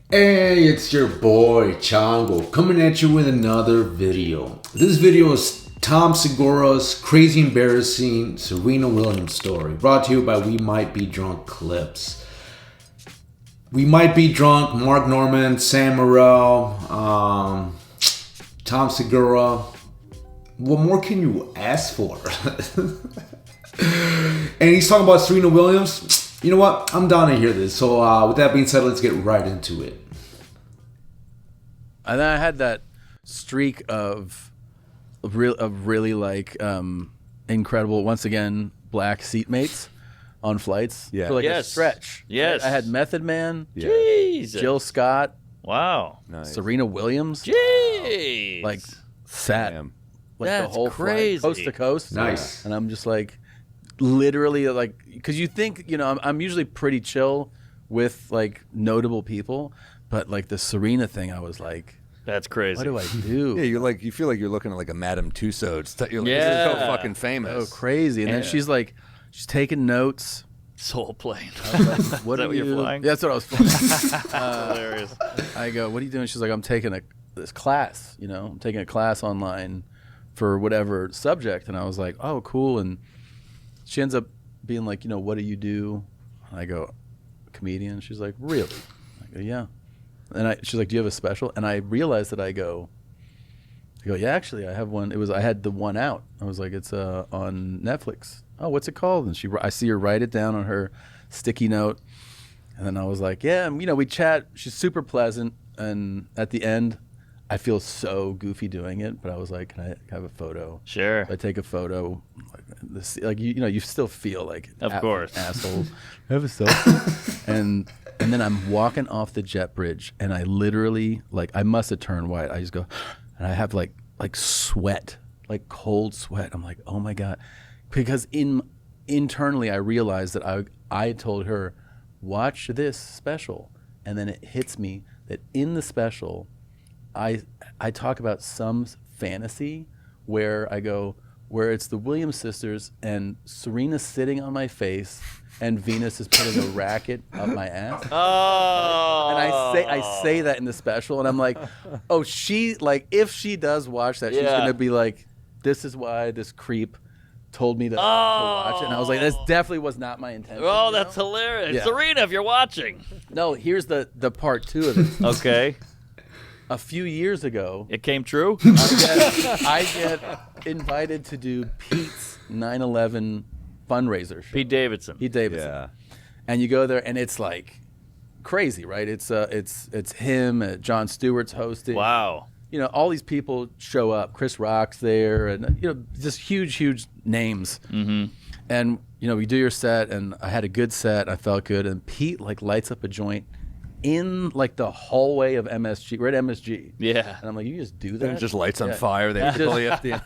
Hey, it's your boy Chango coming at you with another video. This video is Tom Segura's crazy embarrassing Serena Williams story, brought to you by We Might Be Drunk Clips. We Might Be Drunk, Mark Norman, Sam Morrell, Tom Segura. What more can you ask for? And he's talking about Serena Williams. You know what? I'm down to hear this. So with that being said, let's get right into it. And then I had that streak of really like incredible, once again, black seatmates on flights for like a stretch. Yes. I had Method Man, Jesus. Jill Scott, Wow. Nice. Serena Williams. Jeez. Like sat Damn. like That's the whole crazy. flight, coast to coast. Nice. And I'm just like, literally like, because you think, you know, I'm usually pretty chill with like notable people, but like the Serena thing, I was like, That's crazy. what do I do? Yeah, you feel like you're looking at like a Madame Tussauds. You're like, Yeah. this is so fucking famous. Oh, crazy. And then she's like, she's taking notes. Soul plane. I was like, Is that what you're flying? Yeah, that's what I was flying. Hilarious. I go, what are you doing? She's like, I'm taking this class, you know, I'm taking a class online for whatever subject. And I was like, oh, cool. And she ends up being like, you know, what do you do? And I go, comedian. She's like, really? I go, yeah. And she's like, do you have a special? And I realized that I go, yeah, actually, I have one. I had the one out. I was like, it's on Netflix. Oh, what's it called? And I see her write it down on her sticky note. And then I was like, yeah, you know, we chat. She's super pleasant. And at the end, I feel so goofy doing it. But I was like, can I have a photo? Sure. I take a photo. Like you know, you still feel like Of course. asshole. Have a selfie. and then I'm walking off the jet bridge, and I literally like I must have turned white. I just go, and I have like sweat, like cold sweat. I'm like, oh my god, because internally I realized that I told her, watch this special, and then it hits me that in the special, I talk about some fantasy where I go, where it's the Williams sisters and Serena's sitting on my face and Venus is putting a racket up my ass. Oh. And I say that in the special, and I'm like, oh, she, like, if she does watch that, she's gonna be like, this is why this creep told me to watch it. And I was like, this definitely was not my intention. Oh, that's hilarious. Yeah. Serena, if you're watching. No, here's the part two of it. Okay. A few years ago, It came true? I get invited to do Pete's 9/11 fundraiser show. Pete Davidson. Pete Davidson. Yeah. And you go there, and it's like crazy, right? It's him. Jon Stewart's hosting. Wow. You know, all these people show up. Chris Rock's there, and you know, just huge names. Mm-hmm. And you know, we do your set, and I had a good set. I felt good, and Pete like lights up a joint in like the hallway of MSG. We're at MSG. Yeah. And I'm like, you just do And that? it just lights on Yeah. fire. They pull you up the.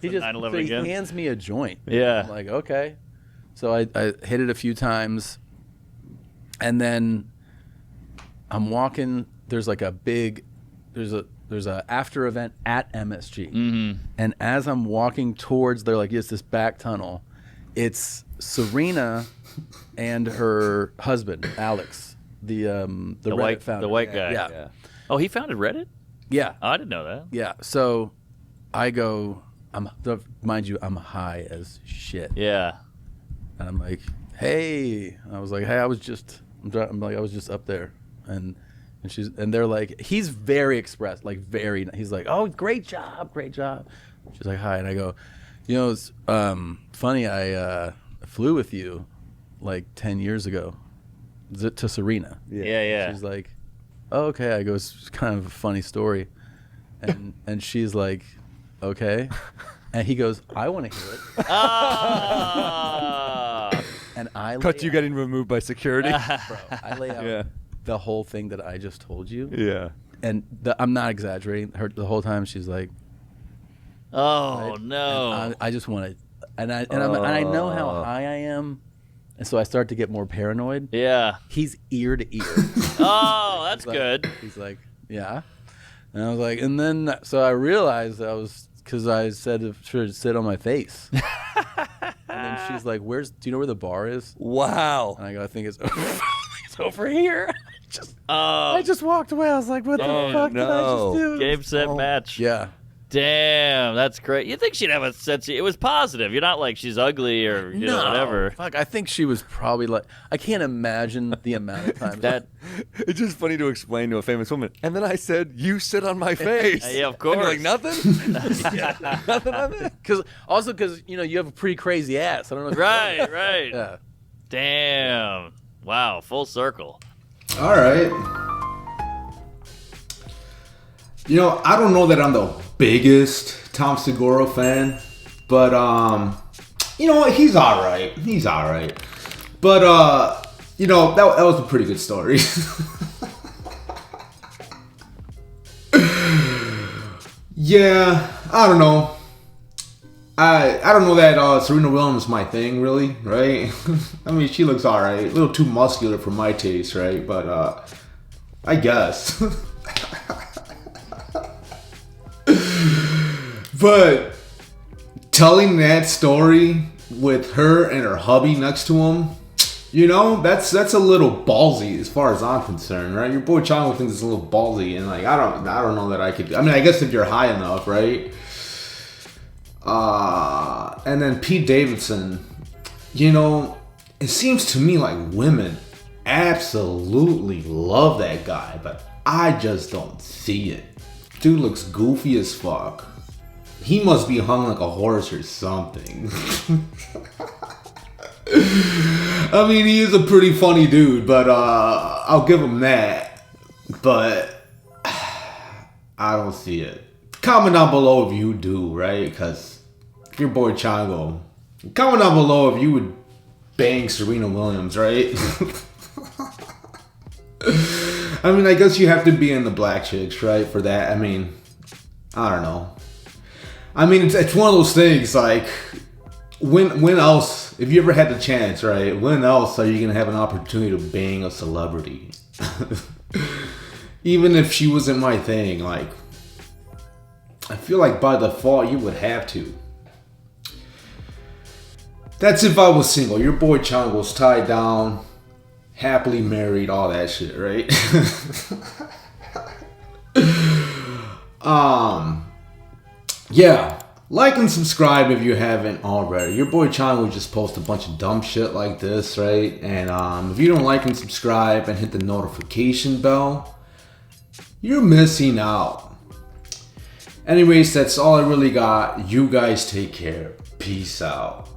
He just 9/11 so he again? hands me a joint. Yeah. I'm like, okay. So I hit it a few times, and then I'm walking. There's like there's a after event at MSG, and as I'm walking towards, they're like, it's this back tunnel. It's Serena and her husband Alex, the Reddit white founder. the white guy. Yeah. Oh, he founded Reddit? Yeah. Oh, I didn't know that. Yeah. So I go, mind you, I'm high as shit. Yeah. And I'm like, hey. And I was like, hey, I was just up there. And they're like, he's very expressed, like very, he's like, oh, great job. She's like, hi. And I go, you know, it's funny, I flew with you like 10 years ago to Serena. Yeah. She's like, oh, okay. I go, it's kind of a funny story. And she's like, okay. And he goes, I want to hear it. And I Cut you getting removed by security. I lay out Yeah. the whole thing that I just told you. Yeah. And I'm not exaggerating. The whole time she's like, Oh, right? no. And I just want to, and I know how high I am, and so I start to get more paranoid. Yeah. He's ear to ear. Oh, that's good. He's like, yeah. And I was like, and then, so I realized because I said to sit on my face. And then she's like, do you know where the bar is? Wow. And I go, I think it's over, it's over here. I just walked away. I was like, what the fuck did I just do? Game, set, match. Yeah. Damn, that's great. You think she'd have a sense? It was positive. You're not like she's ugly or know whatever. Fuck, I think she was probably like. I can't imagine the amount of times That It's just funny to explain to a famous woman. And then I said, "You sit on my face." Yeah, of And course. you're like, nothing. Nothing on it. Because you have a pretty crazy ass. I don't know. If right. Yeah. Damn. Wow. Full circle. All right. I don't know that I'm the biggest Tom Segura fan, but you know what? He's all right. But that was a pretty good story. Yeah, I don't know. I don't know that Serena Williams is my thing, really, right? I mean, she looks all right. A little too muscular for my taste, right? But I guess. But telling that story with her and her hubby next to him, that's a little ballsy as far as I'm concerned, right? Your boy Chango thinks it's a little ballsy, and like I don't know that I could. I mean, I guess if you're high enough, right? And then Pete Davidson, it seems to me like women absolutely love that guy, but I just don't see it. Dude looks goofy as fuck. He must be hung like a horse or something. I mean, he is a pretty funny dude, but I'll give him that. But I don't see it. Comment down below if you do, right? Because your boy Chango. Comment down below if you would bang Serena Williams, right? I mean, I guess you have to be in the black chicks, right? For that. I mean, I don't know. I mean, it's one of those things, like, when else, if you ever had the chance, right, when else are you going to have an opportunity to bang a celebrity? Even if she wasn't my thing, like, I feel like by default you would have to. That's if I was single. Your boy Chango's tied down, happily married, all that shit, right? Yeah, like and subscribe if you haven't already. Your boy Chango just posts a bunch of dumb shit like this, right? And if you don't like and subscribe and hit the notification bell, you're missing out. Anyways, that's all I really got. You guys take care. Peace out.